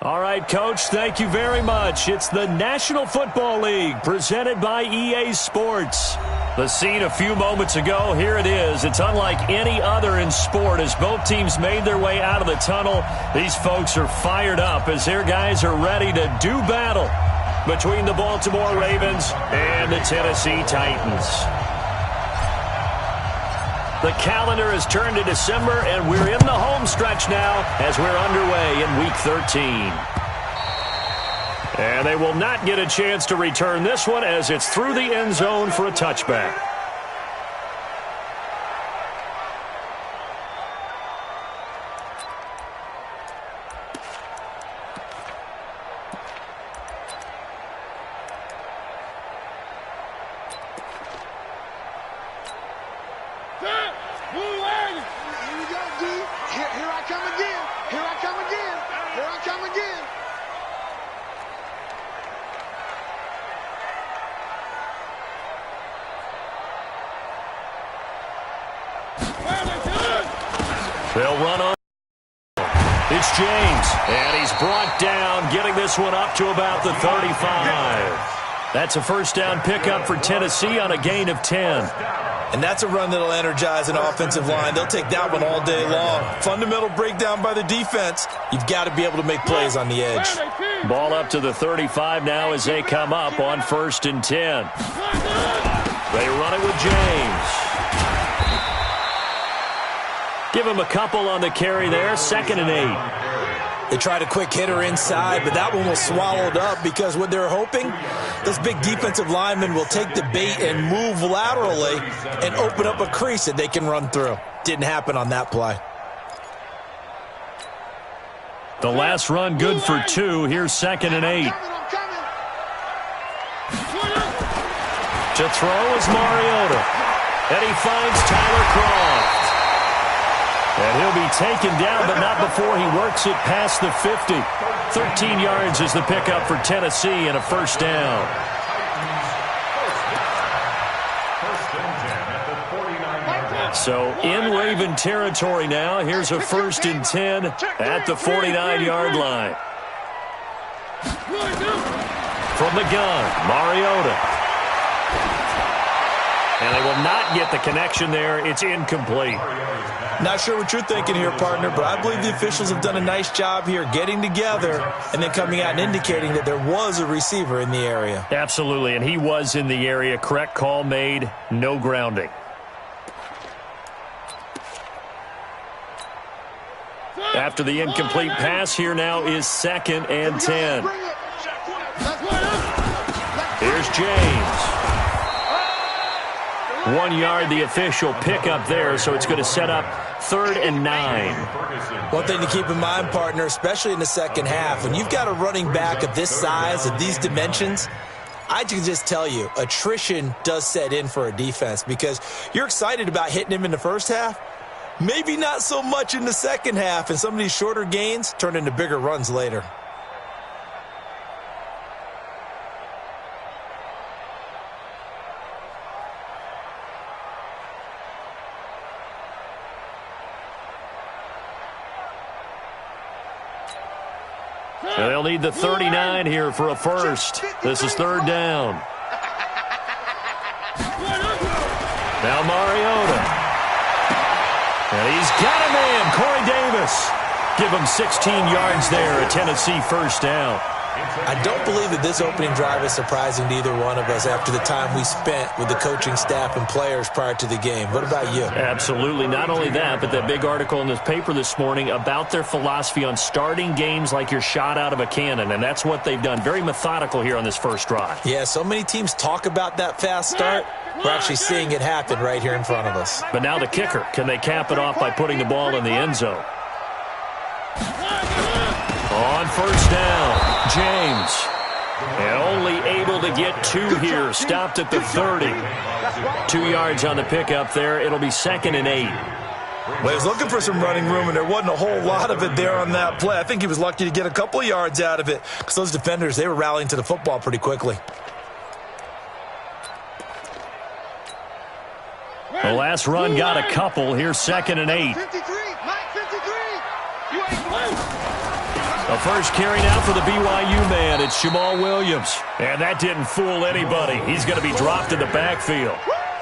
All right, Coach, thank you very much. It's the National Football League presented by EA Sports. The scene a few moments ago, here it is. It's unlike any other in sport as both teams made their way out of the tunnel. These folks are fired up as their guys are ready to do battle between the Baltimore Ravens and the Tennessee Titans. The calendar has turned to December, and we're in the home stretch now as we're underway in Week 13. And they will not get a chance to return this one as it's through the end zone for a touchback. They'll run on. It's James, and he's brought down, getting this one up to about the 35. That's a first down pickup for Tennessee on a gain of 10. And that's a run that'll energize an offensive line. They'll take that one all day long. Fundamental breakdown by the defense. You've got to be able to make plays on the edge. Ball up to the 35 now as they come up on 1st and 10. They run it with James. Give him a couple on the carry there, 2nd and 8. They tried a quick hitter inside, but that one was swallowed up because what they're hoping, those big defensive linemen will take the bait and move laterally and open up a crease that they can run through. Didn't happen on that play. The last run good for 2. Here's 2nd and 8. To throw is Mariota. And he finds Tyler Croft. And he'll be taken down, but not before he works it past the 50. 13 yards is the pickup for Tennessee and a first down. So in Raven territory now. Here's a 1st and 10 at the 49-yard line. From the gun, Mariota. And they will not get the connection there. It's incomplete. Not sure what you're thinking here, partner, but I believe the officials have done a nice job here getting together and then coming out and indicating that there was a receiver in the area. Absolutely, and he was in the area. Correct call made. No grounding. After the incomplete pass, here now is 2nd and 10. Here's James. 1 yard, the official pickup there, so it's going to set up 3rd and 9. One thing to keep in mind, partner, especially in the second half, when you've got a running back of this size, of these dimensions, I can just tell you, attrition does set in for a defense because you're excited about hitting him in the first half, maybe not so much in the second half, and some of these shorter gains turn into bigger runs later. And they'll need the 39 here for a first. This is 3rd down. Now Mariota. And he's got a man, Corey Davis. Give him 16 yards there, a Tennessee first down. I don't believe that this opening drive is surprising to either one of us after the time we spent with the coaching staff and players prior to the game. What about you? Absolutely. Not only that, but that big article in the paper this morning about their philosophy on starting games like you're shot out of a cannon, and that's what they've done. Very methodical here on this first drive. Yeah, so many teams talk about that fast start. We're actually seeing it happen right here in front of us. But now the kicker. Can they cap it off by putting the ball in the end zone? On 1st down, James. And only able to get 2 here. Stopped at the 30. 2 yards on the pickup there. It'll be 2nd and 8. Well, he was looking for some running room, and there wasn't a whole lot of it there on that play. I think he was lucky to get a couple yards out of it because those defenders, they were rallying to the football pretty quickly. The last run got a couple. Here's 2nd and 8. The first carry now for the BYU man. It's Jamal Williams. And that didn't fool anybody. He's going to be dropped in the backfield.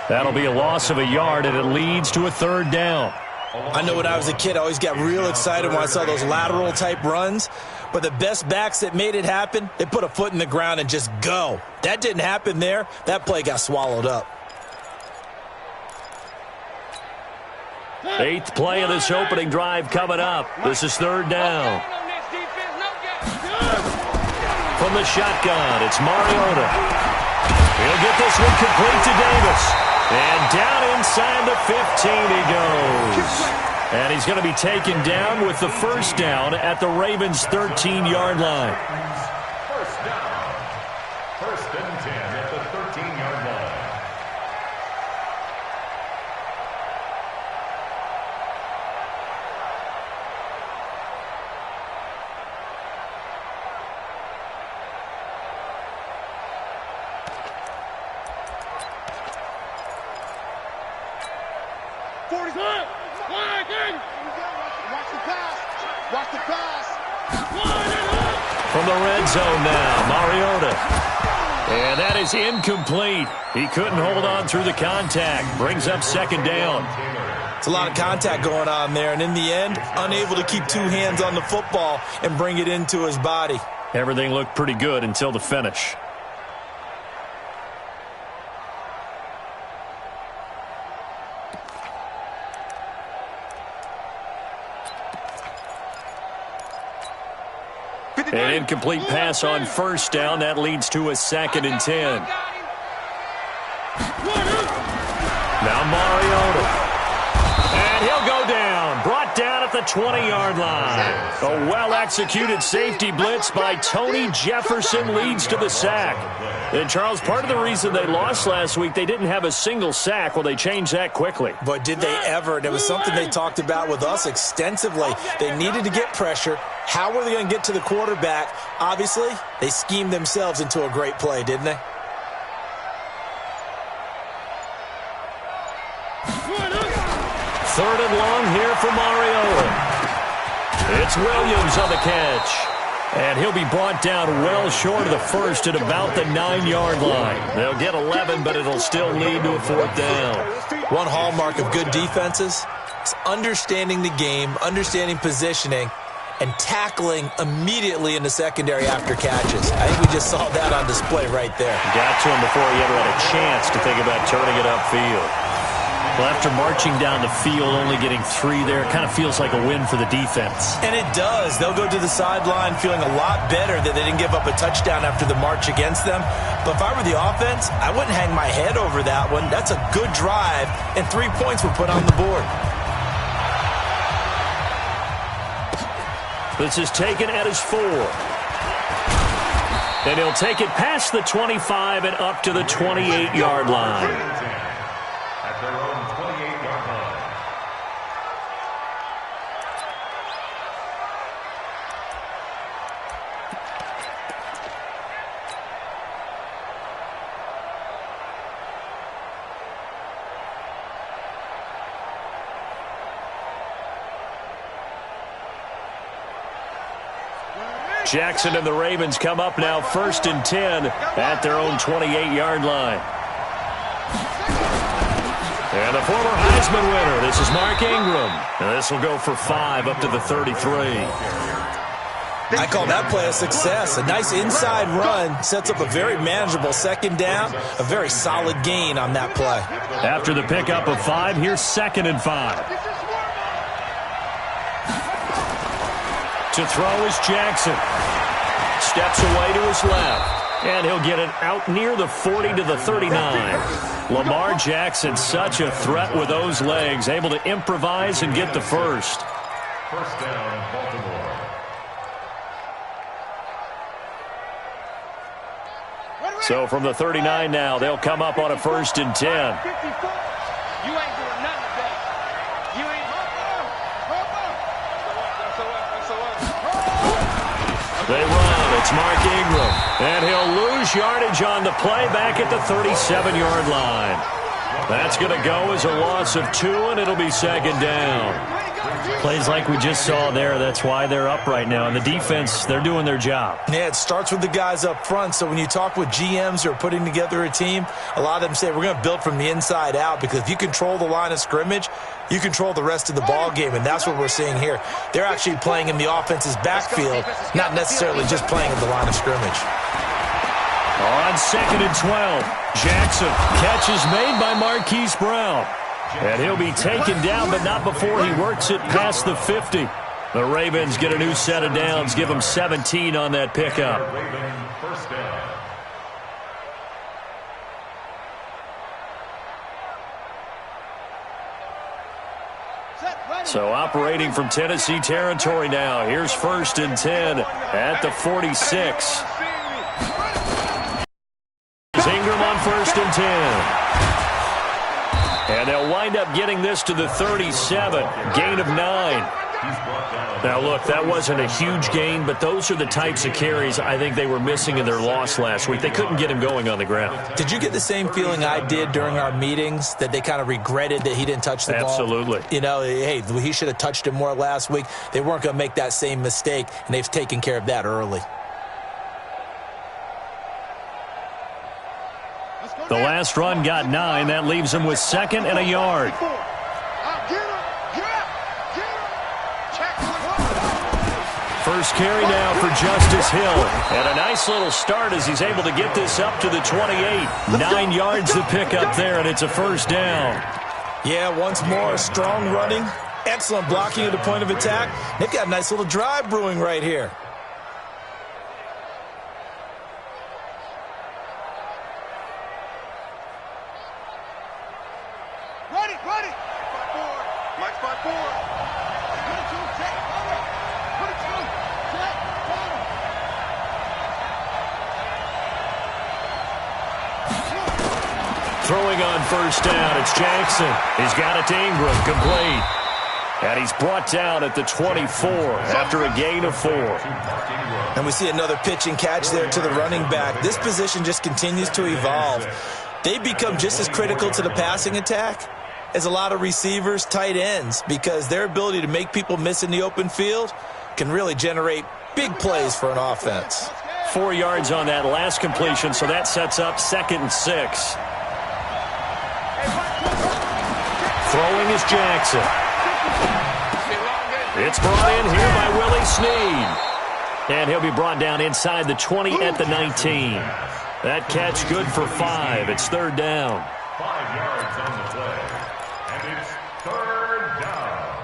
That'll be a loss of a yard, and it leads to a third down. I know when I was a kid, I always got real excited when I saw those lateral-type runs. But the best backs that made it happen, they put a foot in the ground and just go. That didn't happen there. That play got swallowed up. 8th play of this opening drive coming up. This is third down. From the shotgun, it's Mariota. He'll get this one complete to Davis. And down inside the 15 he goes. And he's going to be taken down with the first down at the Ravens' 13-yard line. First down. First and 10 at the 13-yard line. From the red zone now, Mariota. And that is incomplete. He couldn't hold on through the contact. Brings up second down. It's a lot of contact going on there, and in the end, unable to keep two hands on the football and bring it into his body. Everything looked pretty good until the finish. An incomplete pass on first down. That leads to a second and 10. Now Mariota. And he'll go down. Brought down at the 20-yard line. A well-executed safety blitz by Tony Jefferson leads to the sack. And, Charles, part of the reason they lost last week, they didn't have a single sack. Well, they changed that quickly. But did they ever? And it was something they talked about with us extensively. They needed to get pressure. How were they going to get to the quarterback? Obviously, they schemed themselves into a great play, didn't they? Third and long here for Mariota. It's Williams on the catch. And he'll be brought down well short of the first at about the 9-yard line. They'll get 11, but it'll still lead to a fourth down. One hallmark of good defenses is understanding the game, understanding positioning, and tackling immediately in the secondary after catches. I think we just saw that on display right there. Got to him before he ever had a chance to think about turning it upfield. Well, after marching down the field, only getting 3 there, kind of feels like a win for the defense. And it does. They'll go to the sideline feeling a lot better that they didn't give up a touchdown after the march against them. But if I were the offense, I wouldn't hang my head over that one. That's a good drive, and 3 points were put on the board. This is taken at his 4. And he'll take it past the 25 and up to the 28-yard line. At their own 28-yard line. Jackson and the Ravens come up now first and 10 at their own 28-yard line. And the former Heisman winner, this is Mark Ingram. And this will go for 5 up to the 33. I call that play a success. A nice inside run sets up a very manageable second down, a very solid gain on that play. After the pickup of 5, here's second and 5. To throw is Jackson. Steps away to his left. And he'll get it out near the 40 to the 39. Lamar Jackson, such a threat with those legs, able to improvise and get the first. First down, Baltimore. So from the 39 now, they'll come up on a first and 10. You ain't doing nothing today. You ain't. They run. It's Mark Ingram. And he'll lose yardage on the play back at the 37-yard line. That's going to go as a loss of 2, and it'll be second down. Plays like we just saw there, that's why they're up right now. And the defense, they're doing their job. Yeah, it starts with the guys up front. So when you talk with GMs who are putting together a team, a lot of them say we're going to build from the inside out, because if you control the line of scrimmage, you control the rest of the ball game, and that's what we're seeing here. They're actually playing in the offense's backfield, not necessarily just playing in the line of scrimmage. On 2nd and 12, Jackson. Catch is made by Marquise Brown. And he'll be taken down, but not before he works it past the 50. The Ravens get a new set of downs, give them 17 on that pickup. First down. So operating from Tennessee territory now. Here's 1st and 10 at the 46. Ingram on 1st and 10. And they'll wind up getting this to the 37. Gain of 9. Now, look, that wasn't a huge gain, but those are the types of carries I think they were missing in their loss last week. They couldn't get him going on the ground. Did you get the same feeling I did during our meetings, that they kind of regretted that he didn't touch the ball? Absolutely. You know, hey, he should have touched it more last week. They weren't going to make that same mistake, and they've taken care of that early. The last run got 9. That leaves him with 2nd and a yard. First carry now for Justice Hill. And a nice little start as he's able to get this up to the 28. 9 yards to pick up there, and it's a first down. Yeah, once more, strong running, excellent blocking at the point of attack. They've got a nice little drive brewing right here. Throwing on first down, it's Jackson. He's got it to Ingram, complete. And he's brought down at the 24 after a gain of 4. And we see another pitch and catch there to the running back. This position just continues to evolve. They become just as critical to the passing attack as a lot of receivers, tight ends, because their ability to make people miss in the open field can really generate big plays for an offense. 4 yards on that last completion, so that sets up 2nd and 6. Throwing is Jackson. It's brought in here by Willie Snead. And he'll be brought down inside the 20 at the 19. That catch good for 5. It's 3rd down. 5 yards on the play. And it's 3rd down.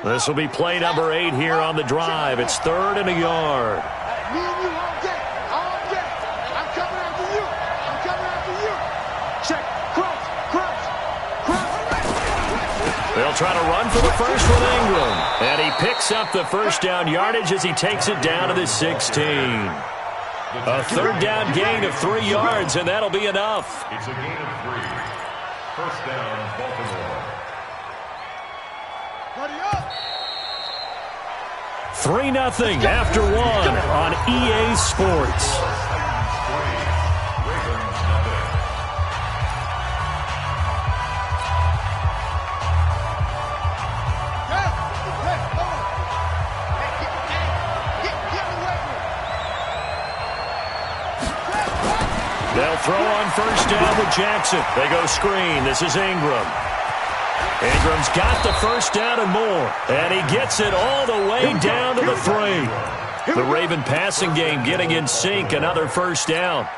This will be play number 8 here on the drive. It's 3rd and a yard. Me and you all day. All day. I'm coming after you. I'm coming after you. Check. Cross. Cross. Cross. They'll try to run for the first with Ingram. And he picks up the first down yardage as he takes it down to the 16. A 3rd down gain of 3 yards, and that'll be enough. It's a gain of 3. First down, Baltimore. 3-0 after 1 on EA Sports. They'll throw on first down with Jackson. They go screen. This is Ingram. Ingram's got the first down and more. And he gets it all the way down to the 3. The Raven passing game getting in sync. Another first down.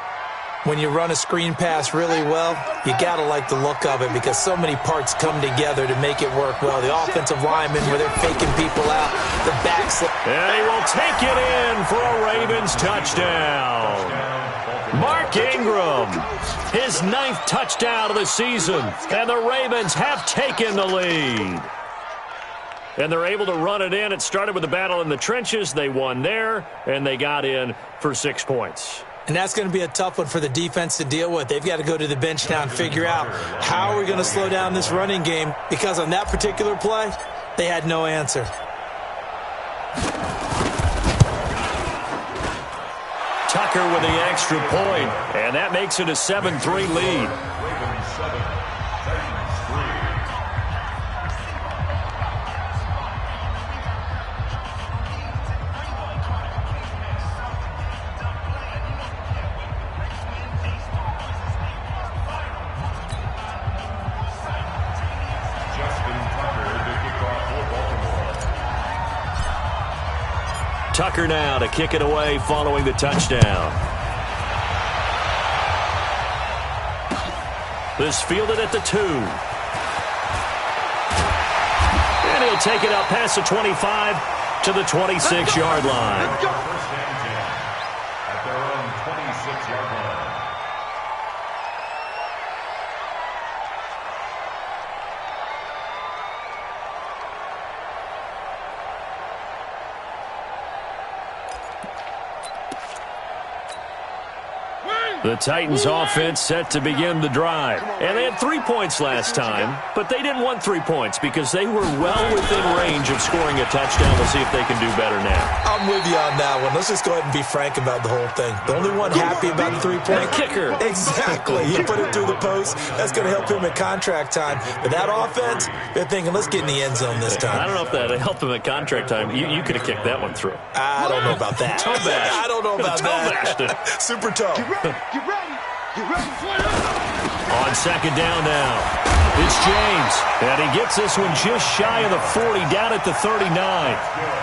When you run a screen pass really well, you got to like the look of it because so many parts come together to make it work well. The offensive linemen where they're faking people out, the backs. And he will take it in for a Ravens touchdown. Mark Ingram, his 9th touchdown of the season, and the Ravens have taken the lead. And they're able to run it in. It started with the battle in the trenches. They won there, and they got in for 6 points. And that's going to be a tough one for the defense to deal with. They've got to go to the bench now and figure out how are we going to slow down this running game, because on that particular play, they had no Tucker with the extra point, and that makes it a 7-3 lead. Ravens 7, Titans 3. Tucker now to kick it away following the touchdown. This fielded at the 2. And he'll take it out past the 25 to the 26-yard line. First and 10 at their own 26-yard line. The Titans offense set to begin the drive. And they had 3 points last time, but they didn't want 3 points because they were well within range of scoring a touchdown. We'll see if they can do better now. I'm with you on that one. Let's just go ahead and be frank about the whole thing. The only one happy about the 3-point kicker. Exactly. You put it through the post. That's going to help him at contract time. But that offense, they're thinking, let's get in the end zone this time. I don't know if that helped him at contract time. You could have kicked that one through. I don't know about that. Toe bash. I don't know about that. Super toe. Get ready. Get ready. On second down now, it's James. And he gets this one just shy of the 40, down at the 39.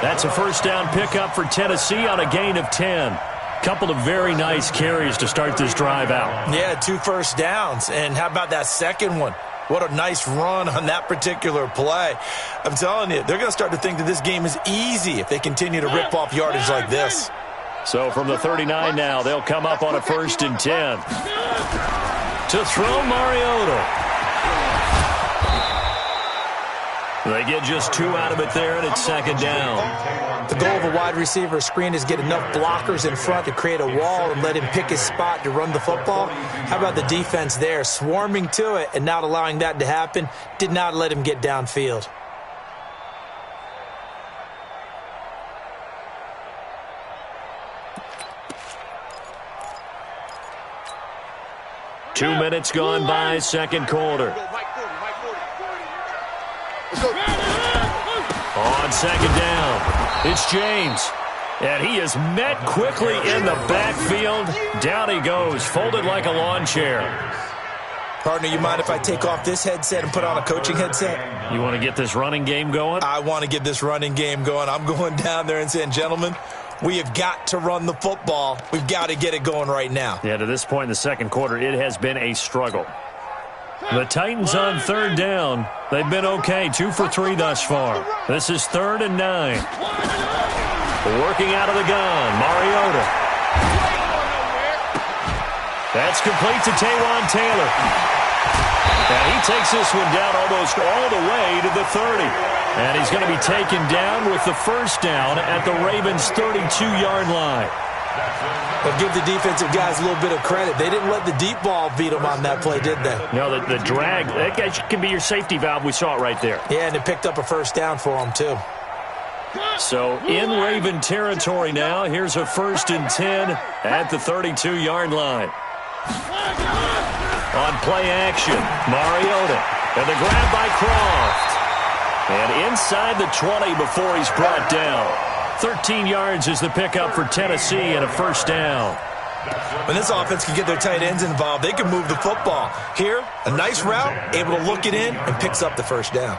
That's a first down pickup for Tennessee on a gain of 10. Couple of very nice carries to start this drive out. Yeah, 2 first downs. And how about that second one? What a nice run on that particular play. I'm telling you, they're going to start to think that this game is easy if they continue to rip off yardage like this. So from the 39 now, they'll come up on a first and 10. To throw Mariota. They get just 2 out of it there, and it's second down. The goal of a wide receiver screen is get enough blockers in front to create a wall and let him pick his spot to run the football. How about the defense there, swarming to it and not allowing that to happen? Did not let him get downfield. Two minutes gone by, second quarter. On second down, it's James. And he is met quickly in the backfield. Down he goes, folded like a lawn chair. Partner, you mind if I take off this headset and put on a coaching headset? You want to get this running game going? I want to get this running game going. I'm going down there and saying, gentlemen, we have got to run the football. We've got to get it going right now. Yeah, to this point in the second quarter, it has been a struggle. The Titans on third down. They've been okay, 2 for 3 thus far. This is 3rd and 9. Working out of the gun, Mariota. That's complete to Taywan Taylor. And he takes this one down almost all the way to the 30. And he's going to be taken down with the first down at the Ravens' 32-yard line. But give the defensive guys a little bit of credit. They didn't let the deep ball beat them on that play, did they? No, the drag, that can be your safety valve. We saw it right there. Yeah, and it picked up a first down for them, too. So in Raven territory now, here's a 1st and 10 at the 32-yard line. On play action, Mariota. And the grab by Croft. And inside the 20 before he's brought down. 13 yards is the pickup for Tennessee and a first down. When this offense can get their tight ends involved, they can move the football. Here, a nice route, able to look it in, and picks up the first down.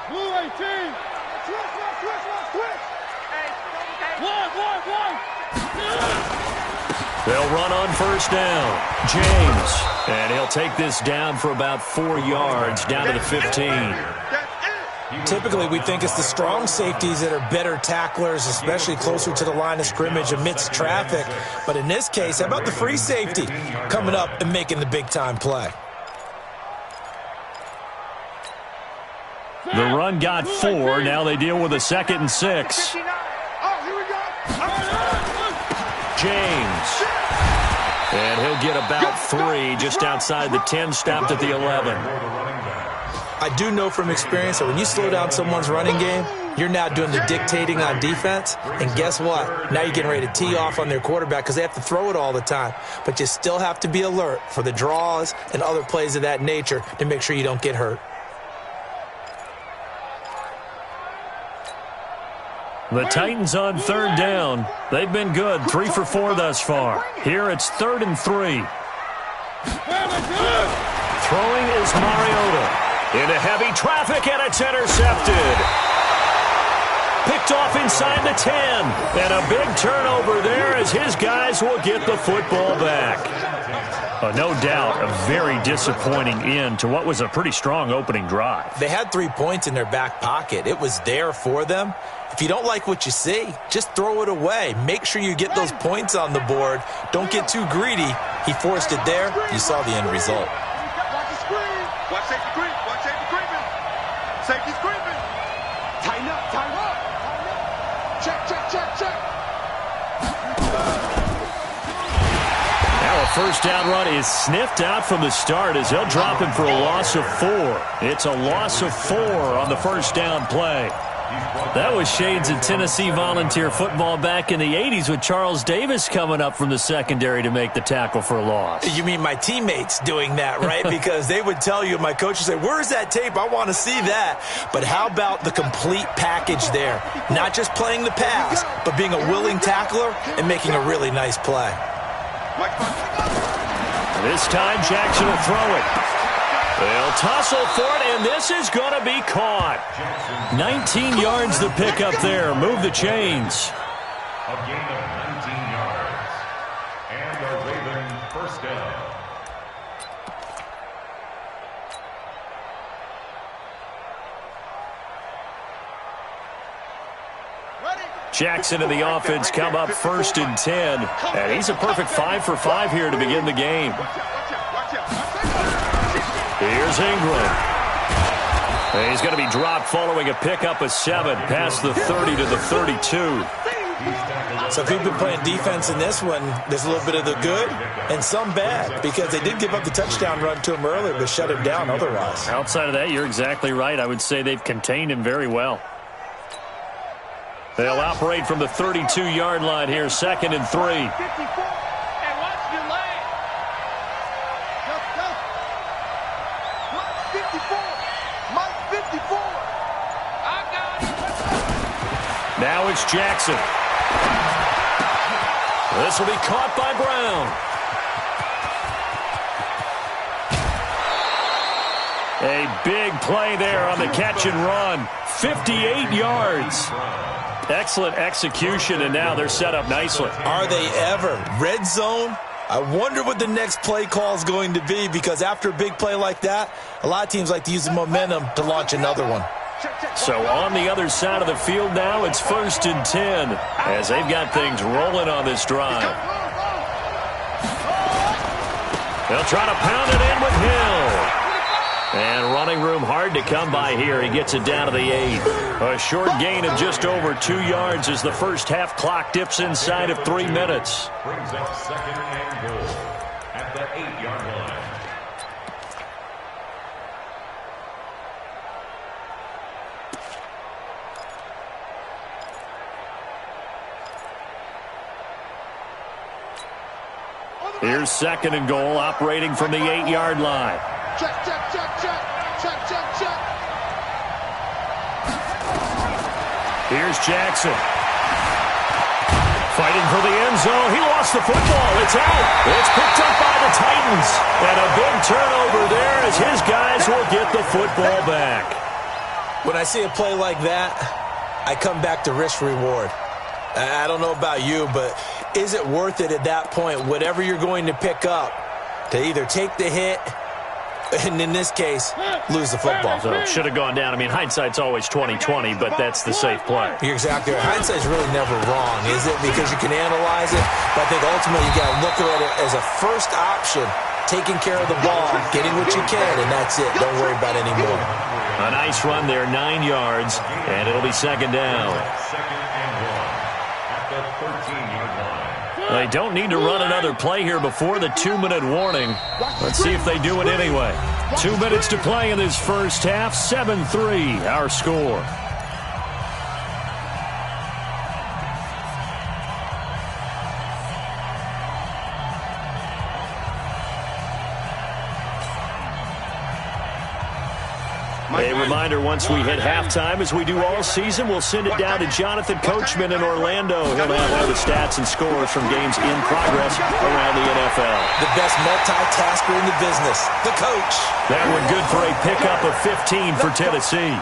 Blue 18. Switch. One. They'll run on first down. James. And he'll take this down for about 4 yards, down to the 15. Typically, we think it's the strong safeties that are better tacklers, especially closer to the line of scrimmage amidst traffic. But in this case, how about the free safety coming up and making the big-time play? The run got 4. Now they deal with a 2nd and 6. James. And he'll get about 3 just outside the 10, stopped at the 11. I do know from experience that when you slow down someone's running game, you're now doing the dictating on defense. And guess what? Now you're getting ready to tee off on their quarterback because they have to throw it all the time. But you still have to be alert for the draws and other plays of that nature to make sure you don't get hurt. The Titans on 3rd down. They've been good, 3 for 4 thus far. Here it's 3rd and 3. Throwing is Mariota. Into heavy traffic, and it's intercepted. Picked off inside the 10. And a big turnover there as his guys will get the football back. No doubt a very disappointing end to what was a pretty strong opening drive. They had 3 points in their back pocket. It was there for them. If you don't like what you see, just throw it away. Make sure you get those points on the board. Don't get too greedy. He forced it there. You saw the end result. Watch the screen. Watch safety creep. Watch safety creeping. Safety's creeping. Tighten up. Tighten up. Check, check, check, check. Now a first down run is sniffed out from the start as they'll drop him for a loss of 4. It's a loss of 4 on the first down play. That was shades of Tennessee volunteer football back in the 80s with Charles Davis coming up from the secondary to make the tackle for a loss. You mean my teammates doing that, right? Because they would tell you, my coach would say, where's that tape? I want to see that. But how about the complete package there? Not just playing the pass, but being a willing tackler and making a really nice play. This time Jackson will throw it. They'll tussle for it, and this is going to be caught. 19 yards the pickup there. Move the chains. A gain of 19 yards. And the Ravens first down. Jackson and the offense come up 1st and 10. And he's a perfect 5 for 5 here to begin the game. Here's Ingram. He's going to be dropped following a pickup of 7 past the 30 to the 32. So if you've been playing defense in this one, there's a little bit of the good and some bad because they did give up the touchdown run to him earlier but shut him down otherwise. Outside of that, you're exactly right. I would say they've contained him very well. They'll operate from the 32-yard line here, 2nd and 3. Now it's Jackson. This will be caught by Brown. A big play there on the catch and run. 58 yards. Excellent execution, and now they're set up nicely. Are they ever? Red zone? I wonder what the next play call is going to be because after a big play like that, a lot of teams like to use the momentum to launch another one. So on the other side of the field now, it's 1st and 10 as they've got things rolling on this drive. They'll try to pound it in with Hill. And running room hard to come by here. He gets it down to the 8. A short gain of just over 2 yards as the first half clock dips inside of 3 minutes. Brings up 2nd and goal at the 8-yard line. Here's 2nd and goal, operating from the 8-yard line. Check, check, check, check. Check, check, check. Here's Jackson. Fighting for the end zone. He lost the football. It's out. It's picked up by the Titans. And a big turnover there as his guys will get the football back. When I see a play like that, I come back to risk-reward. I don't know about you, but is it worth it at that point, whatever you're going to pick up, to either take the hit and, in this case, lose the football? So it should have gone down. I mean, hindsight's always 20/20, but that's the safe play. You're exactly right. Hindsight's really never wrong, is it? Because you can analyze it, but I think ultimately you got to look at it as a first option, taking care of the ball, getting what you can, and that's it. Don't worry about any more. A nice run there, 9 yards, and it'll be 2nd down. 2nd and 1 at the 13-yard line. They don't need to run another play here before the 2-minute warning. Let's see if they do it anyway. 2 minutes to play in this first half. 7-3, our score. A reminder, once we hit halftime, as we do all season, we'll send it down to Jonathan Coachman in Orlando. He'll have all the stats and scores from games in progress around the NFL. The best multitasker in the business, the coach. That one good for a pickup of 15 for Tennessee.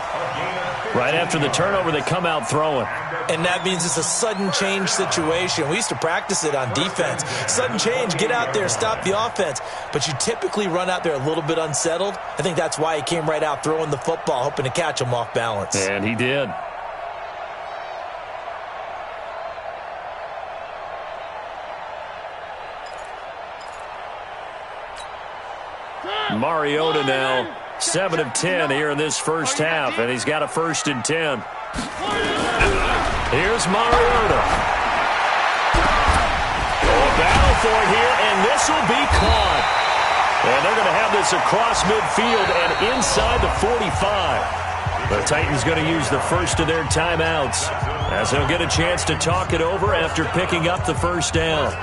Right after the turnover, they come out throwing. And that means it's a sudden change situation. We used to practice it on defense. Sudden change, get out there, stop the offense. But you typically run out there a little bit unsettled. I think that's why he came right out throwing the football, hoping to catch him off balance. And he did. Mariota now. 7 of 10 here in this first half, and he's got a 1st and 10. Here's Mariota. A battle for it here, and this will be caught. And they're going to have this across midfield and inside the 45. The Titans going to use the first of their timeouts as they'll get a chance to talk it over after picking up the first down.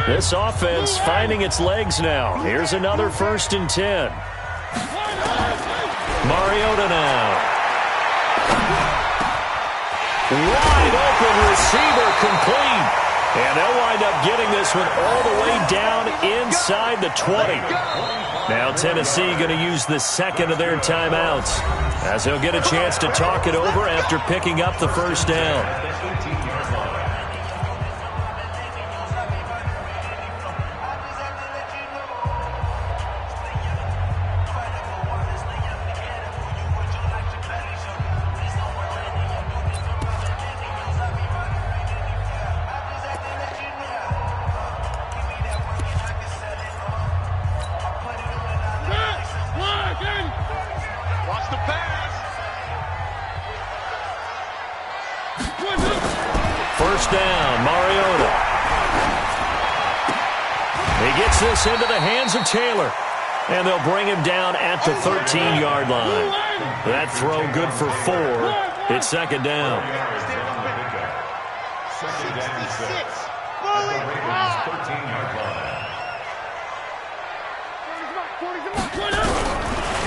This offense finding its legs now. Here's another 1st and 10. Mariota now. Wide open receiver complete. And they'll wind up getting this one all the way down inside the 20. Now Tennessee going to use the second of their timeouts as they'll get a chance to talk it over after picking up the first down. First down, Mariota. He gets this into the hands of Taylor. And they'll bring him down at the 13-yard line. That throw good for 4. It's second down.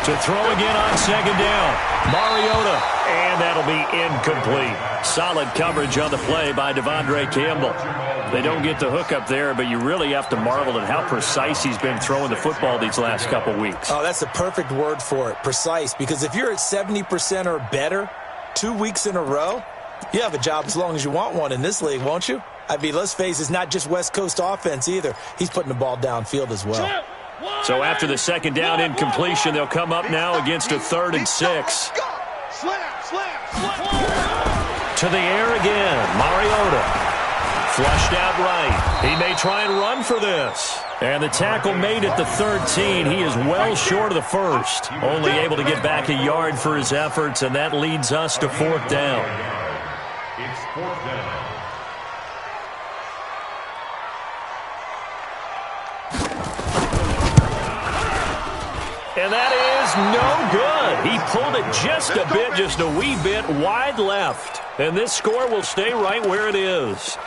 To throw again on second down. Mariota. And that'll be incomplete. Solid coverage on the play by Devondre Campbell. They don't get the hook up there, but you really have to marvel at how precise he's been throwing the football these last couple weeks. Oh, that's the perfect word for it, precise. Because if you're at 70% or better 2 weeks in a row, you have a job as long as you want one in this league, won't you? I mean, let's face it, it's not just West Coast offense either. He's putting the ball downfield as well. So after the second down incompletion, they'll come up now against a 3rd and 6. To the air again, Mariota. Flushed out right. He may try and run for this. And the tackle made at the 13. He is well short of the first. Only able to get back a yard for his efforts, and that leads us to 4th down. It's 4th down. And that is no good. He pulled it just a bit, just a wee bit wide left. And this score will stay right where it is.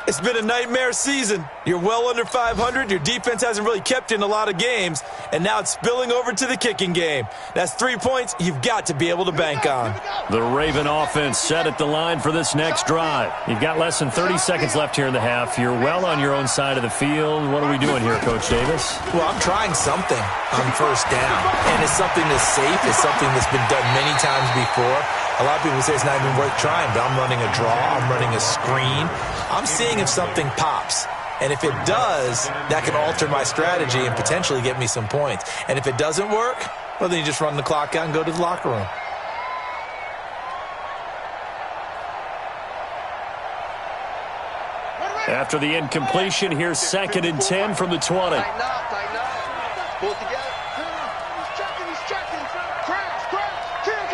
It's been a nightmare season. You're well under 500. Your defense hasn't really kept you in a lot of games. And now it's spilling over to the kicking game. That's 3 points you've got to be able to bank on. The Raven offense set at the line for this next drive. You've got less than 30 seconds left here in the half. You're well on your own side of the field. What are we doing here, Coach Davis? Well, I'm trying something on first down. And it's something that's safe. It's something that's been done many times before. A lot of people say it's not even worth trying, but I'm running a draw. I'm running a screen. I'm seeing if something pops. And if it does, that can alter my strategy and potentially get me some points. And if it doesn't work, well, then you just run the clock out and go to the locker room. After the incompletion, here's 2nd and 10 from the 20. Tighten up. Pull it together. He's checking. Crash. Kick.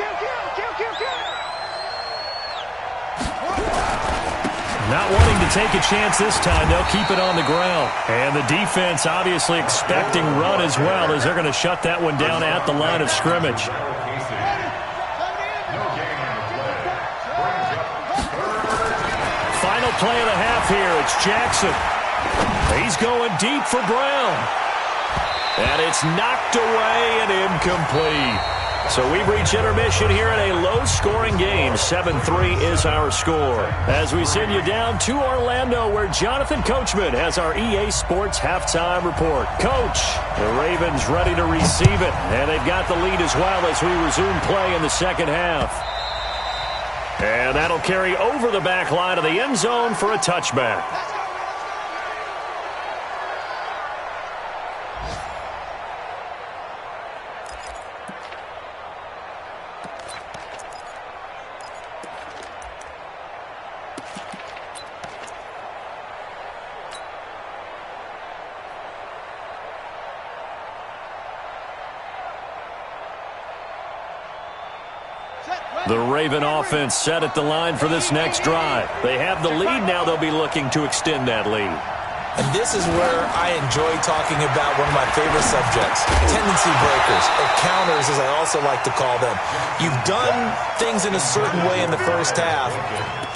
Not wanting to take a chance this time, they'll keep it on the ground. And the defense obviously expecting run as well, as they're going to shut that one down at the line of scrimmage. Final play of the half here. It's Jackson. He's going deep for Brown. And it's knocked away and incomplete. So we've reached intermission here in a low-scoring game. 7-3 is our score. As we send you down to Orlando, where Jonathan Coachman has our EA Sports halftime report. Coach, the Ravens ready to receive it. And they've got the lead as well as we resume play in the second half. And that'll carry over the back line of the end zone for a touchback. The Raven offense set at the line for this next drive. They have the lead. Now they'll be looking to extend that lead. And this is where I enjoy talking about one of my favorite subjects, tendency breakers, or counters as I also like to call them. You've done things in a certain way in the first half,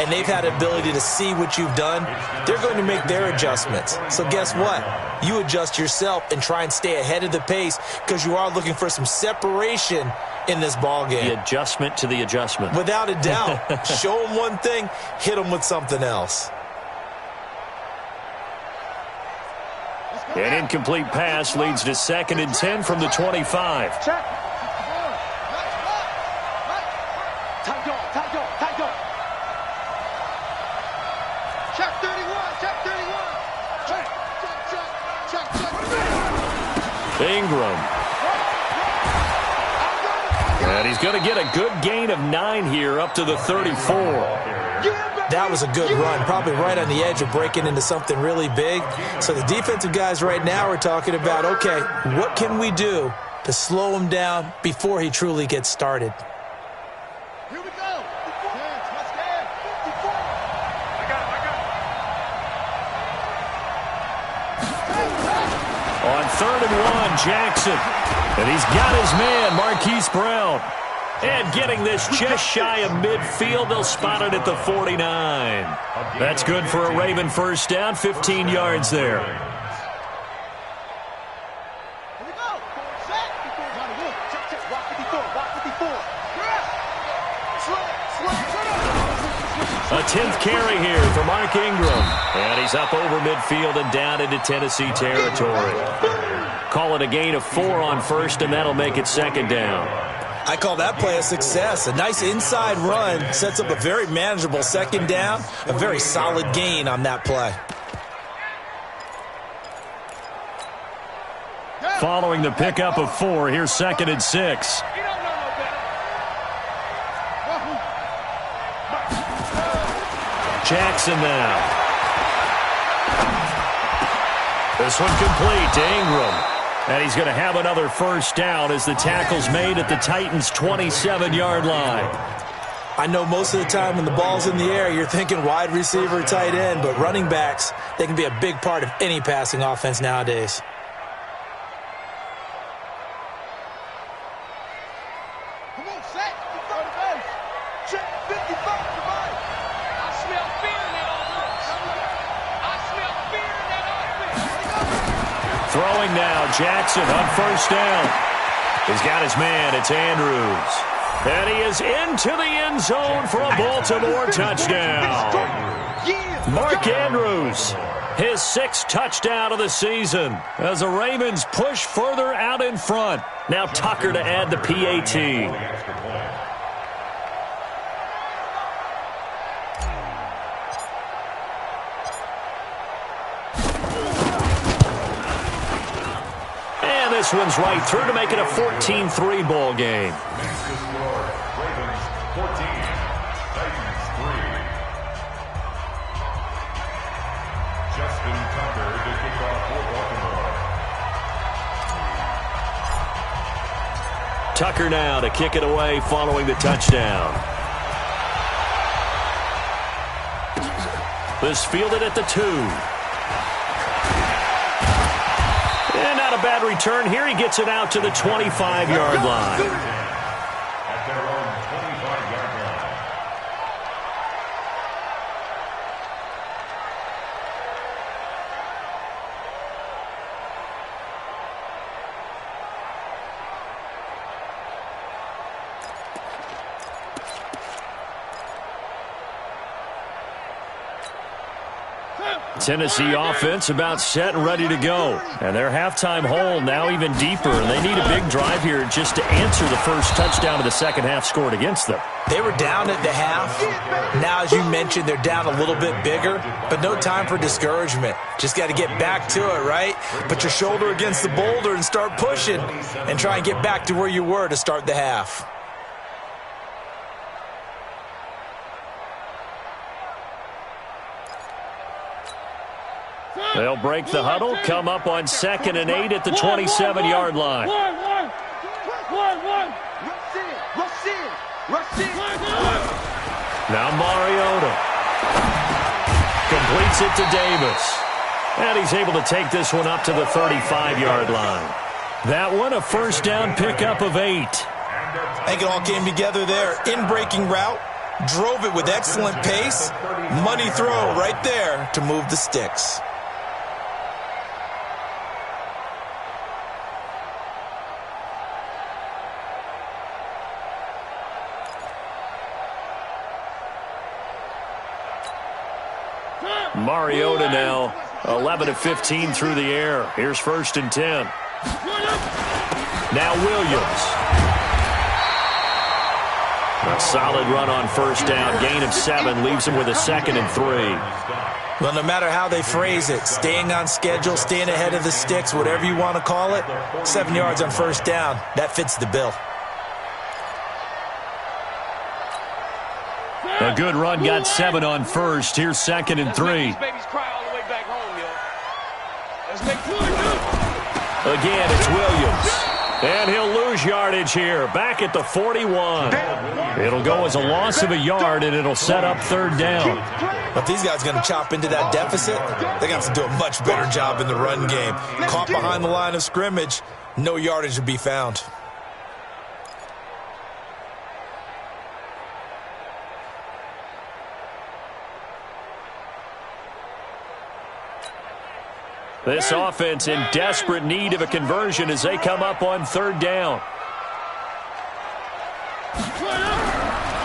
and they've had the ability to see what you've done. They're going to make their adjustments. So guess what? You adjust yourself and try and stay ahead of the pace because you are looking for some separation in this ball game. The adjustment to the adjustment. Without a doubt. Show them one thing, hit them with something else. An incomplete pass leads to 2nd and 10 from the 25. Check. Tight dog, tight dog, tight dog. Check 31, check 31. Check, check, check, check, check. Ingram. And he's going to get a good gain of 9 here up to the 34. That was a good run, probably right on the edge of breaking into something really big. So the defensive guys right now are talking about, okay, what can we do to slow him down before he truly gets started? Here we go. Let's get 54. I got it. On 3rd and 1, Jackson. And he's got his man, Marquise Brown. And getting this just shy of midfield, they'll spot it at the 49. That's good for a Raven first down, 15 yards there. Here we go. Set. Check, check. Rock 54, rock 54. A 10th carry here for Mark Ingram. And he's up over midfield and down into Tennessee territory. Call it a gain of 4 on 1st, and that'll make it 2nd down. I call that play a success. A nice inside run sets up a very manageable 2nd down. A very solid gain on that play. Following the pickup of 4, here's 2nd and 6. Jackson now. This one complete to Ingram. And he's going to have another first down as the tackle's made at the Titans' 27-yard line. I know most of the time when the ball's in the air, you're thinking wide receiver, tight end, but running backs, they can be a big part of any passing offense nowadays. Come on, set. In front of base. Check 55 to Mike. I smell fear in that offense. I smell fear in that offense. Throwing now, Jackson on first down. He's got his man, it's Andrews. And he is into the end zone for a Baltimore touchdown. Mark Andrews, his 6th touchdown of the season as the Ravens push further out in front. Now Tucker to add the PAT. This one's right through to make it a 14-3 ball game. Ravens 14, Titans 3. Justin Tucker to kick off for Baltimore. Tucker now to kick it away following the touchdown. This fielded at the 2. And not a bad return here. He gets it out to the 25-yard line. At their own 25-yard line. Tennessee offense about set and ready to go. And their halftime hole now even deeper. And they need a big drive here just to answer the first touchdown of the second half scored against them. They were down at the half. Now, as you mentioned, they're down a little bit bigger, but no time for discouragement. Just got to get back to it, right? Put your shoulder against the boulder and start pushing and try and get back to where you were to start the half. They'll break the huddle, come up on 2nd and 8 at the 27-yard line. Now Mariota completes it to Davis. And he's able to take this one up to the 35-yard line. That one a first down pickup of 8. I think it all came together there. In-breaking route, drove it with excellent pace. Money throw right there to move the sticks. Mariota now 11 of 15 through the air. Here's 1st and 10. Now Williams. A solid run on first down. Gain of 7 leaves him with a 2nd and 3. Well, no matter how they phrase it, staying on schedule, staying ahead of the sticks, whatever you want to call it, 7 yards on first down, that fits the bill. A good run got 7 on first. Here's 2nd and 3. Again, it's Williams. And he'll lose yardage here. Back at the 41. It'll go as a loss of a yard, and it'll set up 3rd down. But these guys are going to chop into that deficit. They're going to have to do a much better job in the run game. Caught behind the line of scrimmage, no yardage to be found. This offense in desperate need of a conversion as they come up on 3rd down.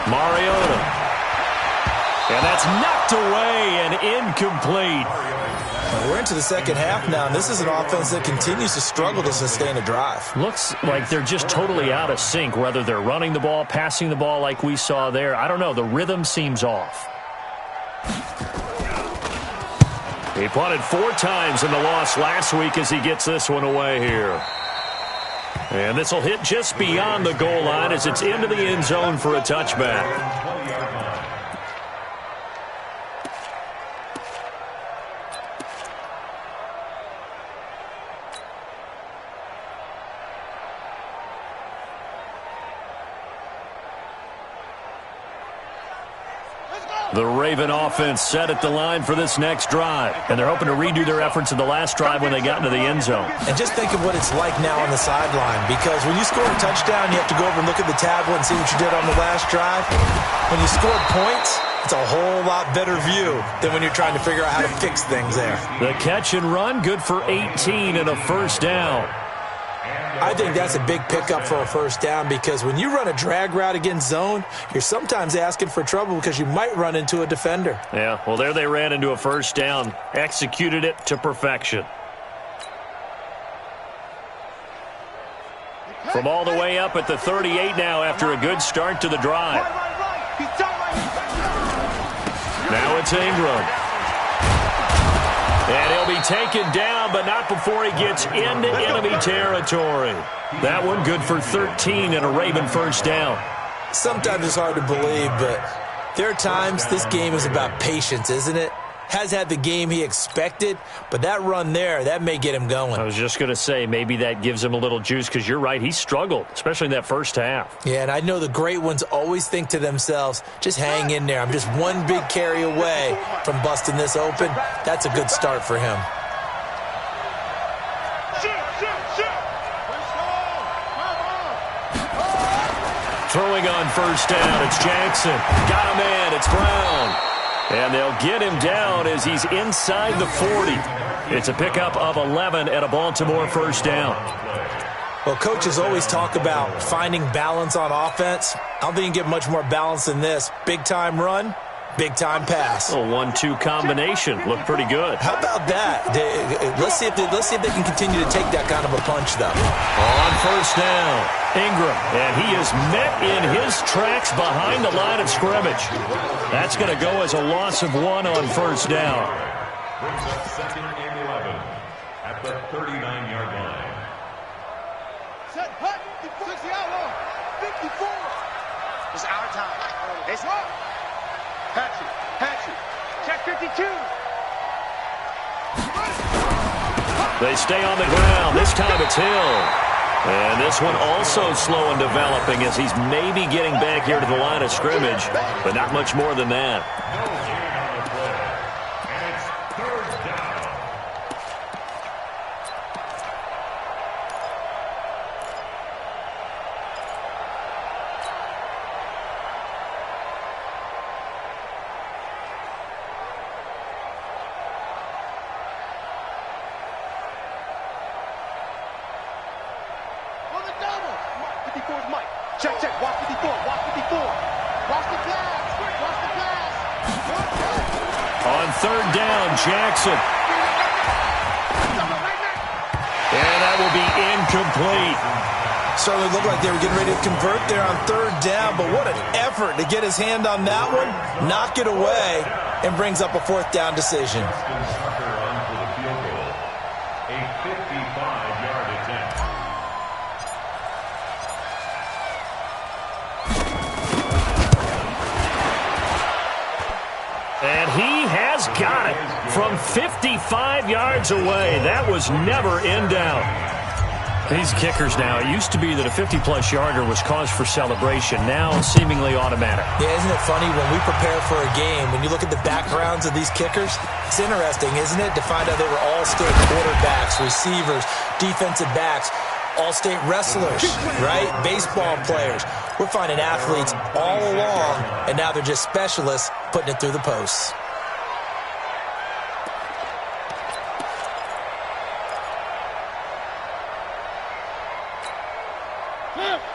Mariota. And that's knocked away and incomplete. We're into the second half now, and this is an offense that continues to struggle to sustain a drive. Looks like they're just totally out of sync, whether they're running the ball, passing the ball like we saw there. I don't know. The rhythm seems off. He punted 4 times in the loss last week as he gets this one away here. And this will hit just beyond the goal line as it's into the end zone for a touchback. The Raven offense set at the line for this next drive. And they're hoping to redo their efforts in the last drive when they got into the end zone. And just think of what it's like now on the sideline. Because when you score a touchdown, you have to go over and look at the tablet and see what you did on the last drive. When you scored points, it's a whole lot better view than when you're trying to figure out how to fix things there. The catch and run, good for 18 and a first down. I think that's a big pickup for a first down because when you run a drag route against zone, you're sometimes asking for trouble because you might run into a defender. Yeah, well, there they ran into a first down. Executed it to perfection. From all the way up at the 38 now after a good start to the drive. Now it's Ingram. And he'll be taken down, but not before he gets into enemy territory. That one good for 13 and a Raven first down. Sometimes it's hard to believe, but there are times this game is about patience, isn't it? has had the game he expected, but that run there, that may get him going. I was just going to say, maybe that gives him a little juice because you're right, he struggled, especially in that first half. Yeah, and I know the great ones always think to themselves, just hang in there. I'm just one big carry away from busting this open. That's a good start for him. Throwing on first down, it's Jackson. Got him in, it's Brown. And they'll get him down as he's inside the 40. It's a pickup of 11 at a Baltimore first down. Well, coaches always talk about finding balance on offense. I don't think you can get much more balance than this. Big-time run, big-time pass. A 1-2 combination. Looked pretty good. How about that? Let's see if they can continue to take that kind of a punch, though. On first down, Ingram. And he is met in his tracks behind the line of scrimmage. That's going to go as a loss of 1 on first down. Brings up 2nd and 11 at the 39-yard line. Set, hut, 60 outlaw, 54. It's our time. It's up. Patch it. Check 52. They stay on the ground. This time it's Hill. And this one also slow and developing as he's maybe getting back here to the line of scrimmage, but not much more than that. No gain on the play. And it's 3rd down. On the double. 54 is Mike. Check. Watch 54. Watch 54. Watch the glass. Watch the glass. On 3rd down, Jackson. And that will be incomplete. Certainly looked like they were getting ready to convert there on 3rd down, but what an effort to get his hand on that one, knock it away, and brings up a 4th down decision. Tucker on for the field goal. A 55-yard attempt. And he has got it from 55 yards away. That was never in doubt. These kickers now, it used to be that a 50-plus yarder was cause for celebration. Now seemingly automatic. Yeah, isn't it funny when we prepare for a game, when you look at the backgrounds of these kickers, it's interesting, isn't it, to find out they were all-state quarterbacks, receivers, defensive backs, all-state wrestlers, right? Baseball players. We're finding athletes all along, and now they're just specialists putting it through the posts.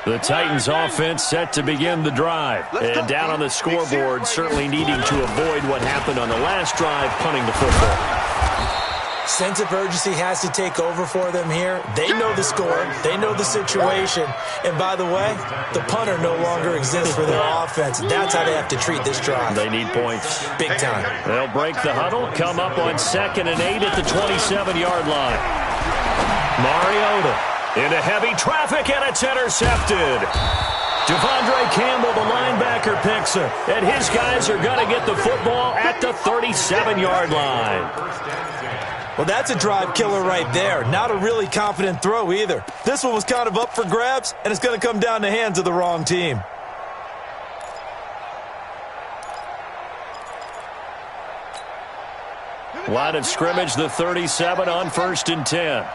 The Titans offense set to begin the drive. And down on the scoreboard, certainly needing to avoid what happened on the last drive, punting the football. Sense of urgency has to take over for them here. They know the score. They know the situation. And by the way, the punter no longer exists for their offense. That's how they have to treat this drive. They need points. Big time. They'll break the huddle, come up on 2nd and 8 at the 27-yard line. Mariota into heavy traffic, and it's intercepted. Devondre Campbell, the linebacker, picks it. And his guys are going to get the football at the 37-yard line. Well, that's a drive killer right there. Not a really confident throw either. This one was kind of up for grabs, and it's going to come down the hands of the wrong team. Line of scrimmage, the 37 on 1st and 10.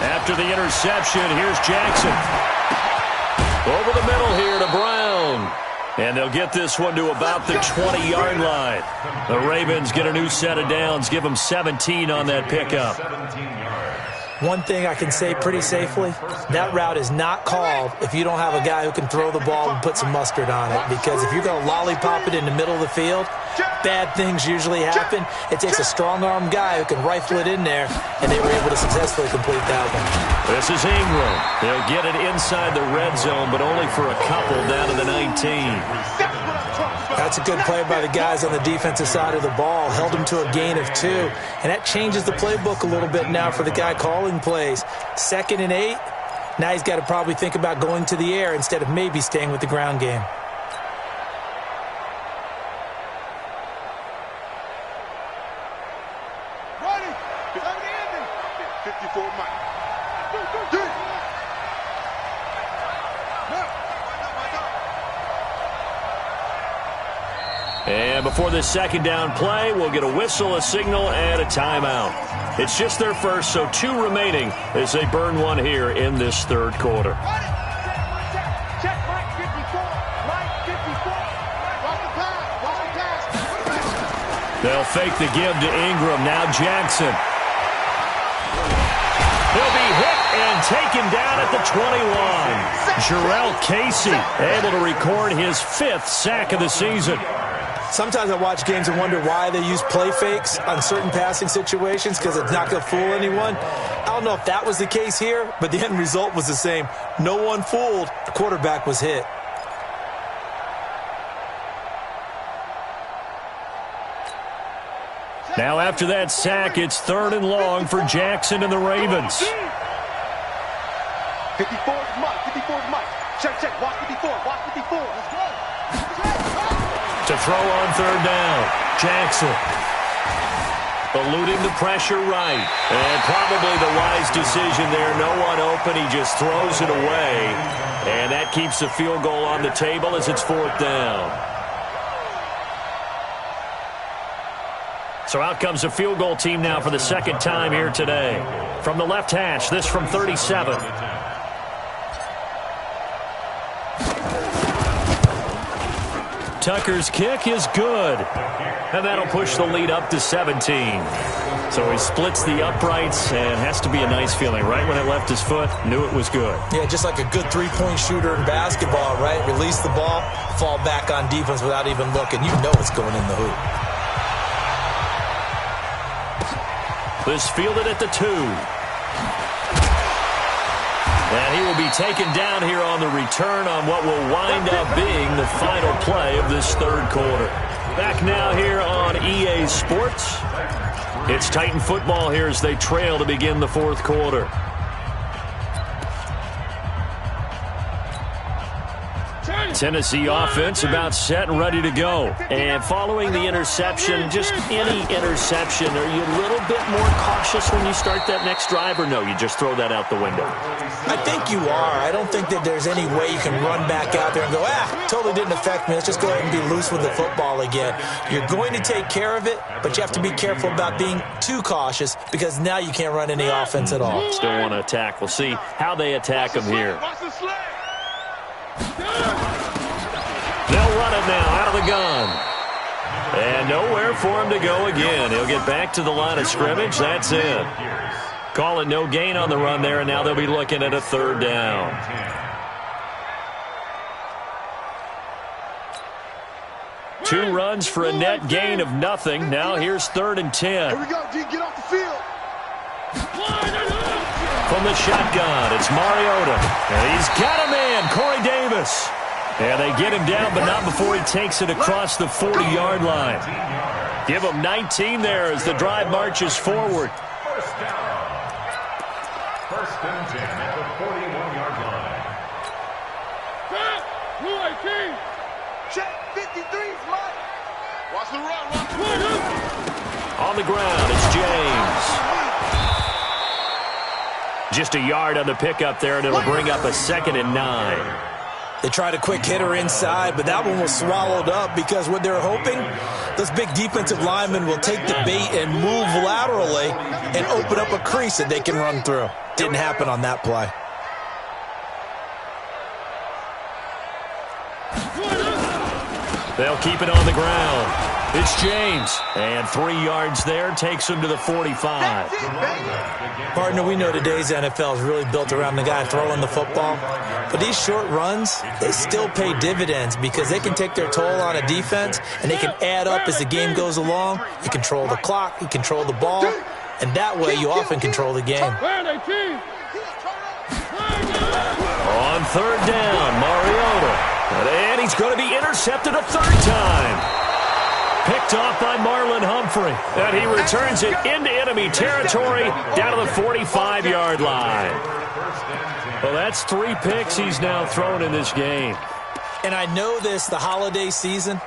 After the interception, here's Jackson. Over the middle here to Brown. And they'll get this one to about the 20-yard line. The Ravens get a new set of downs, give them 17 on that pickup. 17 yards. One thing I can say pretty safely, that route is not called if you don't have a guy who can throw the ball and put some mustard on it. Because if you're going to lollipop it in the middle of the field, bad things usually happen. It takes a strong-arm guy who can rifle it in there, and they were able to successfully complete that one. This is Ingram. They'll get it inside the red zone, but only for a couple down to the 19. That's a good play by the guys on the defensive side of the ball. Held them to a gain of 2. And that changes the playbook a little bit now for the guy calling plays. 2nd and 8. Now he's got to probably think about going to the air instead of maybe staying with the ground game. Ready? 54 Mike. And before this second down play, we'll get a whistle, a signal, and a timeout. It's just their first, so 2 remaining as they burn one here in this third quarter. Check Mike 54. Mike 54. Watch the pass. Watch the pass. They'll fake the give to Ingram. Now Jackson. He'll be hit and taken down at the 21. Jarrell Casey able to record his 5th sack of the season. Sometimes I watch games and wonder why they use play fakes on certain passing situations because it's not going to fool anyone. I don't know if that was the case here, but the end result was the same. No one fooled. The quarterback was hit. Now after that sack, it's 3rd and long for Jackson and the Ravens. 54 is Mike. 54 is Mike. Check. Watch 54. Watch 54. Let's go. To throw on 3rd down, Jackson. Eluding the pressure right. And probably the wise decision there. No one open. He just throws it away. And that keeps the field goal on the table as it's 4th down. So out comes the field goal team now for the second time here today. From the left hash, this from 37. Tucker's kick is good. And that'll push the lead up to 17. So he splits the uprights and has to be a nice feeling. Right when it left his foot, knew it was good. Yeah, just like a good three-point shooter in basketball, right? Release the ball, fall back on defense without even looking. You know it's going in the hoop. This fielded at the 2. And he will be taken down here on the return on what will wind up being the final play of this third quarter. Back now here on EA Sports. It's Titan football here as they trail to begin the fourth quarter. Tennessee offense about set and ready to go. And following the interception, just any interception, are you a little bit more cautious when you start that next drive, or no, you just throw that out the window? I think you are. I don't think that there's any way you can run back out there and go, totally didn't affect me. Let's just go ahead and be loose with the football again. You're going to take care of it, but you have to be careful about being too cautious because now you can't run any offense at all. Still want to attack. We'll see how they attack him here. They'll run it now out of the gun. And nowhere for him to go again. He'll get back to the line of scrimmage. That's it. Call it no gain on the run there, and now they'll be looking at a 3rd down. Two runs for a net gain of nothing. Now here's 3rd and 10. Here we go, D. Get off the field. From the shotgun, it's Mariota. And he's got him in, Corey Davis. And they get him down, but not before he takes it across the 40-yard line. Give him 19 there as the drive marches forward. First down. 1st and 10 at the 41-yard line. Check 53's Mike. Watch the run. On the ground, it's James. Just a yard on the pickup there, and it'll bring up a 2nd and 9. They tried a quick hitter inside, but that one was swallowed up because what they're hoping, those big defensive linemen will take the bait and move laterally and open up a crease that they can run through. Didn't happen on that play. They'll keep it on the ground. It's James. And 3 yards there takes him to the 45. Partner, we know today's NFL is really built around the guy throwing the football. But these short runs, they still pay dividends because they can take their toll on a defense and they can add up as the game goes along. You control the clock, you control the ball, and that way you often control the game. On 3rd down, Mariota. And he's going to be intercepted a 3rd time. Picked off by Marlon Humphrey. And he returns it into enemy territory down to the 45-yard line. 1st and 10. Well, that's 3 picks he's now thrown in this game. And I know this, the holiday season,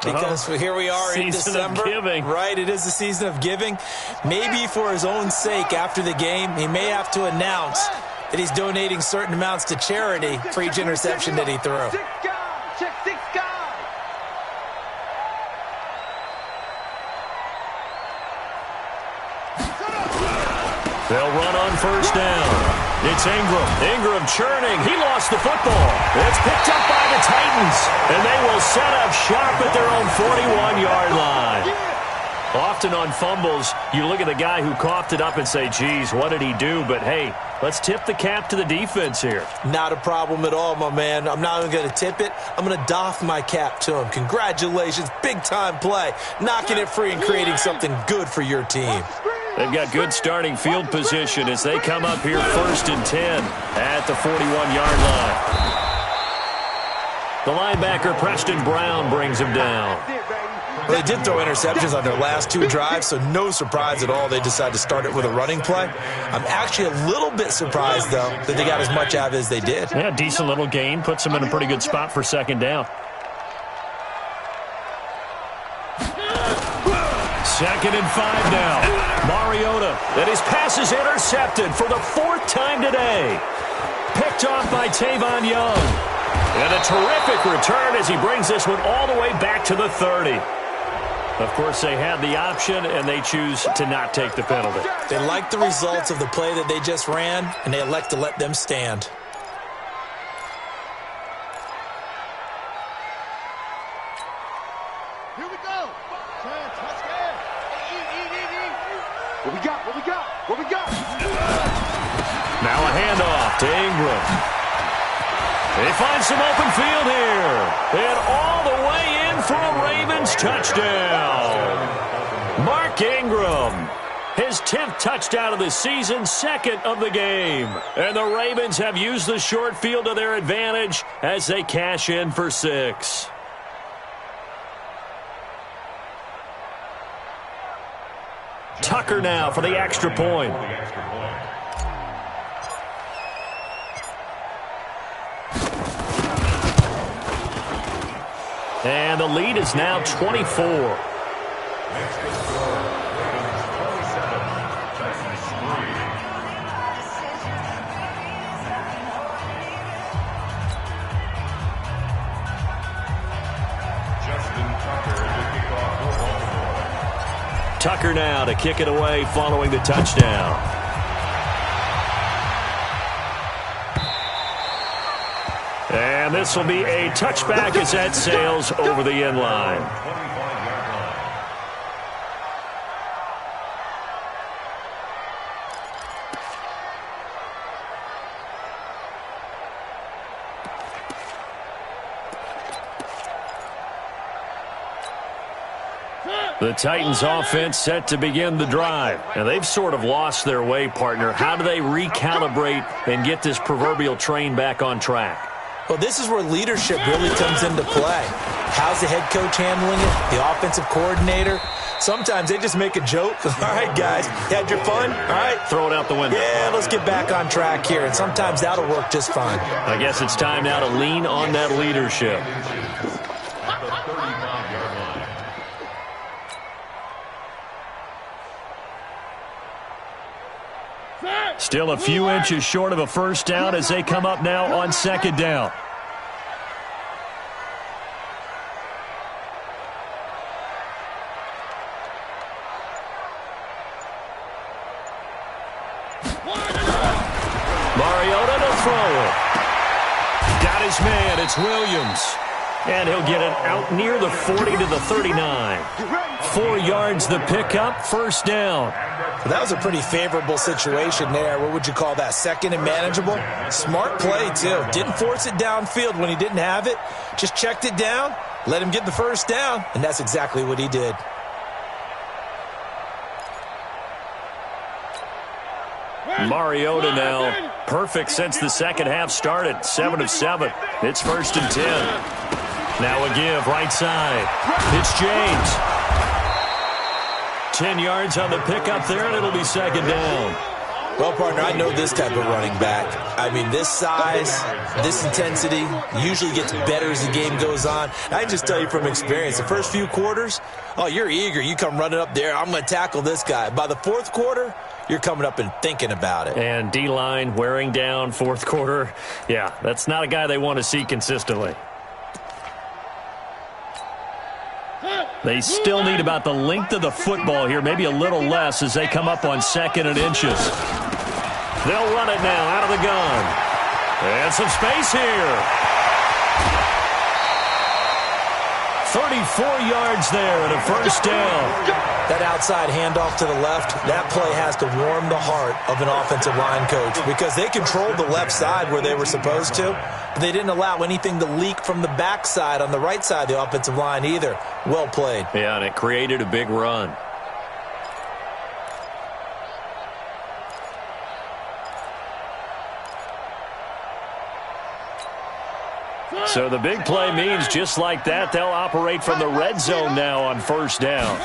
because here we are in December. Season of giving. Right, it is the season of giving. Maybe for his own sake after the game, he may have to announce that he's donating certain amounts to charity for each interception that he threw. Check 6 guys. They'll run on first down. It's Ingram. Ingram churning. He lost the football. It's picked up by the Titans, and they will set up shop at their own 41-yard line. Often on fumbles, you look at the guy who coughed it up and say, geez, what did he do? But, hey, let's tip the cap to the defense here. Not a problem at all, my man. I'm not even going to tip it. I'm going to doff my cap to him. Congratulations. Big-time play. Knocking it free and creating something good for your team. They've got good starting field position as they come up here 1st and 10 at the 41-yard line. The linebacker, Preston Brown, brings him down. Well, they did throw interceptions on their last 2 drives, so no surprise at all they decided to start it with a running play. I'm actually a little bit surprised, though, that they got as much out of it as they did. Yeah, decent little gain. Puts them in a pretty good spot for 2nd down. 2nd and 5 now. Mariota, and his pass is intercepted for the 4th time today. Picked off by Tavon Young. And a terrific return as he brings this one all the way back to the 30. Of course, they had the option, and they choose to not take the penalty. They like the results of the play that they just ran, and they elect to let them stand. Here we go. Touchdown. What we got? What we got? What we got? Now a handoff to Ingram. He finds some open field here. And all the way in for a Ravens touchdown. Mark Ingram. His 10th touchdown of the season, 2nd of the game. And the Ravens have used the short field to their advantage as they cash in for 6. Tucker now for the extra point. And the lead is now 24. Tucker now to kick it away following the touchdown. And this will be a touchback as that sails over the end line. The Titans offense set to begin the drive. And they've sort of lost their way, partner. How do they recalibrate and get this proverbial train back on track? Well, this is where leadership really comes into play. How's the head coach handling it? The offensive coordinator? Sometimes they just make a joke. All right, guys, you had your fun? All right. Throw it out the window. Yeah, let's get back on track here. And sometimes that'll work just fine. I guess it's time now to lean on that leadership. Still a few inches short of a first down as they come up now on 2nd down. Mariota to throw it. Got his man. It's Williams. And he'll get it out near the 40 to the 39. 4 yards the pickup, first down. Well, that was a pretty favorable situation there. What would you call that? 2nd and manageable? Smart play, too. Didn't force it downfield when he didn't have it. Just checked it down, let him get the first down, and that's exactly what he did. Mariota now, perfect since the second half started. 7 of 7. It's 1st and 10. Now a give, right side. It's James. 10 yards on the pickup there, and it'll be 2nd down. Well, partner, I know this type of running back. I mean, this size, this intensity usually gets better as the game goes on. I can just tell you from experience, the first few quarters, oh, you're eager. You come running up there, I'm going to tackle this guy. By the fourth quarter, you're coming up and thinking about it. And D-line wearing down fourth quarter. Yeah, that's not a guy they want to see consistently. They still need about the length of the football here, maybe a little less as they come up on 2nd and inches. They'll run it now out of the gun. And some space here. 34 yards there and a first down. That outside handoff to the left, that play has to warm the heart of an offensive line coach because they controlled the left side where they were supposed to. But they didn't allow anything to leak from the backside on the right side of the offensive line either. Well played. Yeah, and it created a big run. So the big play means just like that, they'll operate from the red zone now on first down.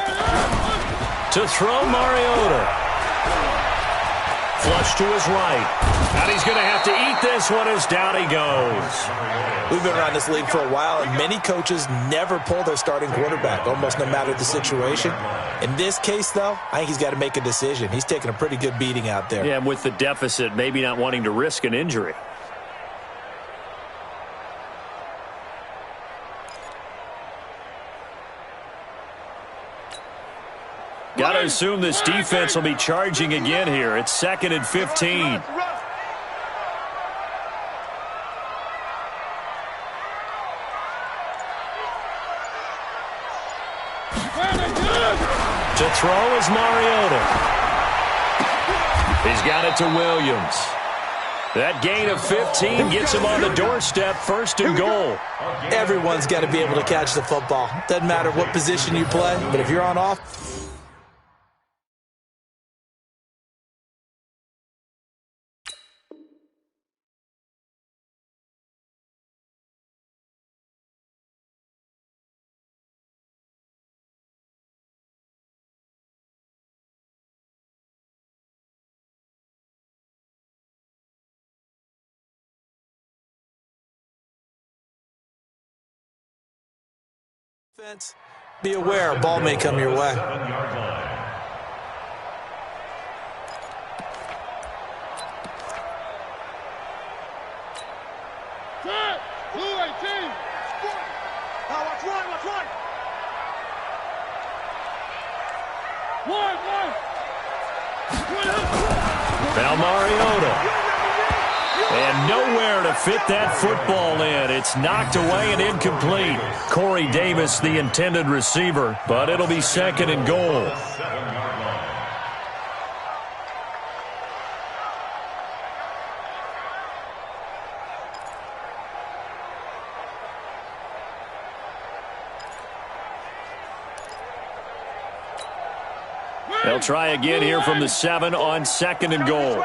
To throw, Mariota. Flush to his right. And he's going to have to eat this one as down he goes. We've been around this league for a while, and many coaches never pull their starting quarterback, almost no matter the situation. In this case, though, I think he's got to make a decision. He's taking a pretty good beating out there. Yeah, and with the deficit, maybe not wanting to risk an injury. Got to assume this defense will be charging again here. It's 2nd and 15. To throw is Mariota. He's got it to Williams. That gain of 15 gets him on the doorstep, 1st and goal. Everyone's got to be able to catch the football. Doesn't matter what position you play, but if you're on off. Be aware, a ball may come your way. Now Mariota. And nowhere to fit that football in. It's knocked away and incomplete. Corey Davis, the intended receiver, but it'll be 2nd and goal. They'll try again here from the 7 on 2nd and goal.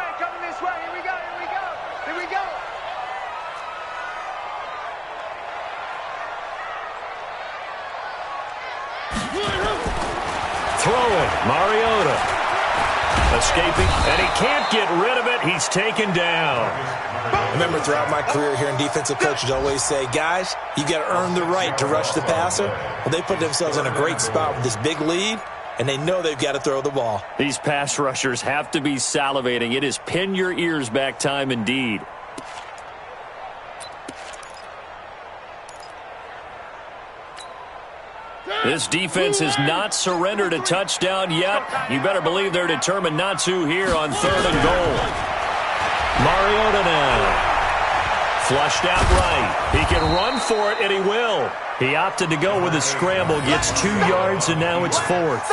Throwing, Mariota. Escaping, and he can't get rid of it. He's taken down. I remember throughout my career here in defensive coaches always say, guys, you got to earn the right to rush the passer. Well, they put themselves in a great spot with this big lead, and they know they've got to throw the ball. These pass rushers have to be salivating. It is pin your ears back time indeed. This defense has not surrendered a touchdown yet. You better believe they're determined not to here on 3rd and goal. Mariota now. Flushed out right. He can run for it, and he will. He opted to go with a scramble, gets 2 yards, and now it's 4th.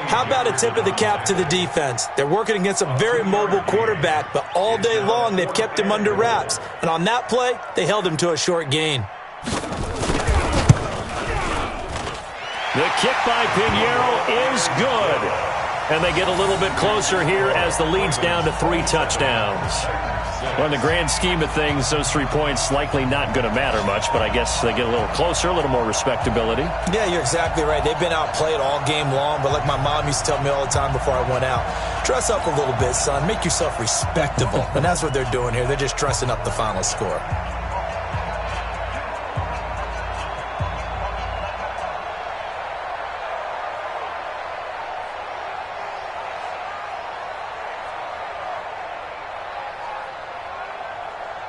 How about a tip of the cap to the defense? They're working against a very mobile quarterback, but all day long they've kept him under wraps. And on that play, they held him to a short gain. The kick by Pinheiro is good. And they get a little bit closer here as the lead's down to 3 touchdowns. Well, in the grand scheme of things, those 3 points likely not going to matter much, but I guess they get a little closer, a little more respectability. Yeah, you're exactly right. They've been outplayed all game long, but like my mom used to tell me all the time before I went out, Dress up a little bit, son. Make yourself respectable. And that's what they're doing here. They're just dressing up the final score.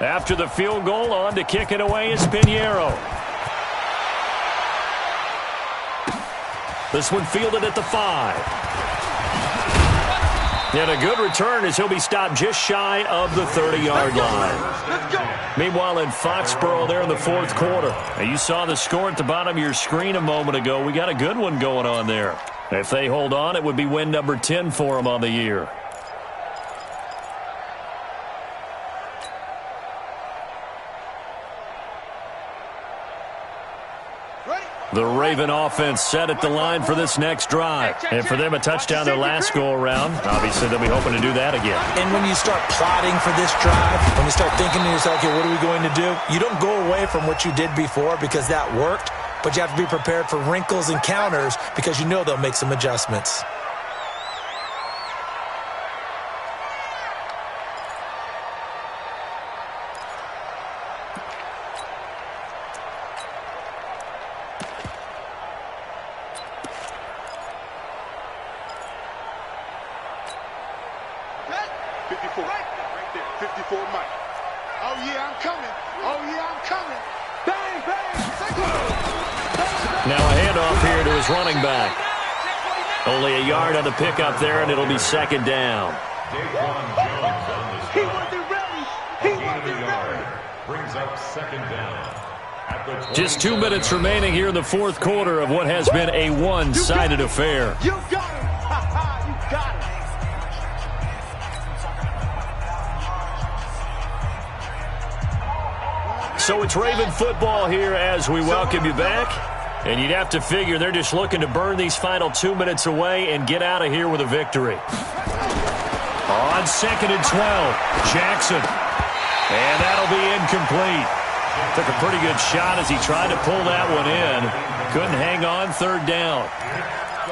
After the field goal, on to kick it away is Pinheiro. This one fielded at the 5. And a good return as he'll be stopped just shy of the 30-yard line. Meanwhile, in Foxborough there in the fourth quarter. Now, you saw the score at the bottom of your screen a moment ago. We got a good one going on there. If they hold on, it would be win number 10 for them on the year. The Raven offense set at the line for this next drive. And for them, a touchdown their last go-around. Obviously, they'll be hoping to do that again. And when you start plotting for this drive, when you start thinking to yourself, okay, what are we going to do? You don't go away from what you did before because that worked, but you have to be prepared for wrinkles and counters because you know they'll make some adjustments. Running back. Only a yard on the pickup there, and it'll be second down. He wasn't ready. He wasn't ready. Brings up second down. Just 2 minutes remaining here in the fourth quarter of what has been a one-sided affair. You got him. You got him. So it's Raven football here as we welcome you back. And you'd have to figure they're just looking to burn these final 2 minutes away and get out of here with a victory. On second and 12, Jackson. And that'll be incomplete. Took a pretty good shot as he tried to pull that one in. Couldn't hang on, third down.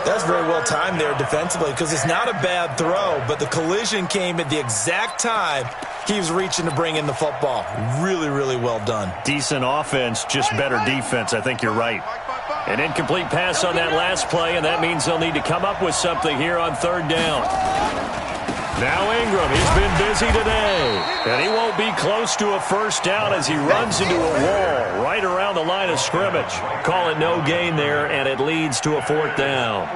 That's very well timed there defensively because it's not a bad throw, but the collision came at the exact time he was reaching to bring in the football. Really, really well done. Decent offense, just better defense. I think you're right. An incomplete pass on that last play, and that means they'll need to come up with something here on third down. Now Ingram, he's been busy today, and he won't be close to a first down as he runs into a wall right around the line of scrimmage. Call it no gain there, and it leads to a fourth down.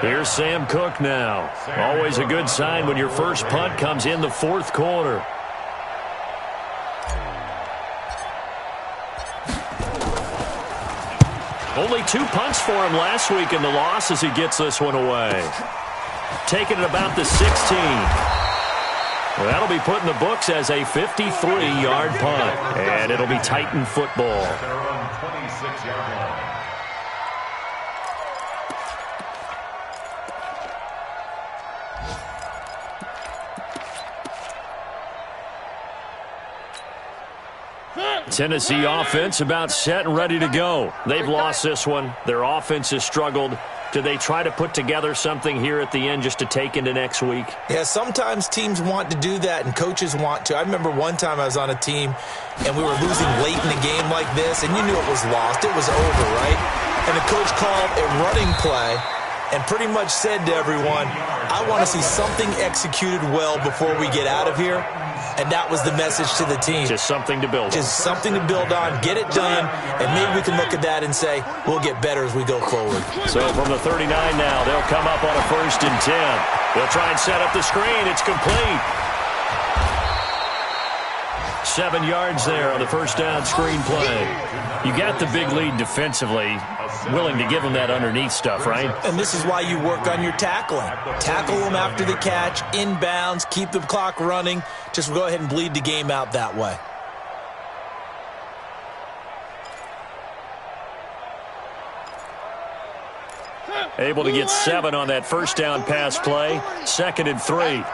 Here's Sam Cook now. Always a good sign when your first punt comes in the fourth quarter. Only 2 punts for him last week in the loss as he gets this one away. Taking it about the 16. Well, that'll be put in the books as a 53-yard punt. And it'll be Titan football. Tennessee offense about set and ready to go. They've lost this one. Their offense has struggled. Do they try to put together something here at the end just to take into next week? Yeah, sometimes teams want to do that and coaches want to. I remember one time I was on a team and we were losing late in the game like this, and you knew it was lost. It was over, right? And the coach called a running play and pretty much said to everyone, I want to see something executed well before we get out of here. And that was the message to the team. Just something to build on. Just something to build on, get it done, and maybe we can look at that and say, we'll get better as we go forward. So from the 39 now, they'll come up on a 1st and 10. They'll try and set up the screen. It's complete. 7 yards there on the first down screen play. You got the big lead defensively, willing to give them that underneath stuff, right? And this is why you work on your tackling. Tackle them after the catch, inbounds, keep the clock running. Just go ahead and bleed the game out that way. Able to get 7 on that first down pass play. 2nd and 3.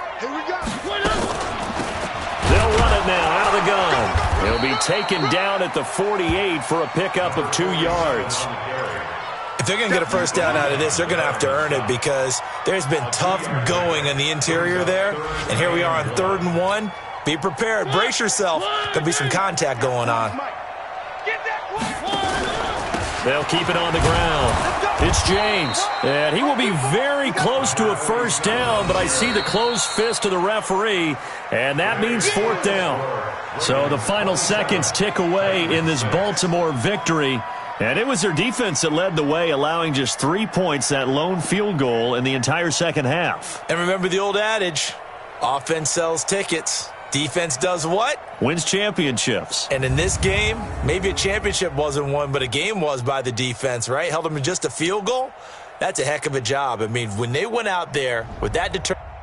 They'll run it now out of the gun. He'll be taken down at the 48 for a pickup of 2 yards. If they're going to get a first down out of this, they're going to have to earn it because there's been tough going in the interior there. And here we are on 3rd and 1. Be prepared. Brace yourself. There'll be some contact going on. They'll keep it on the ground. It's James. And he will be very close to a first down, but I see the closed fist of the referee, and that means 4th down. So the final seconds tick away in this Baltimore victory. And it was their defense that led the way, allowing just 3 points, that lone field goal in the entire second half. And remember the old adage, offense sells tickets. Defense does what? Wins championships. And in this game, maybe a championship wasn't won, but a game was by the defense, right? Held them to just a field goal. That's a heck of a job. I mean, when they went out there with that determination.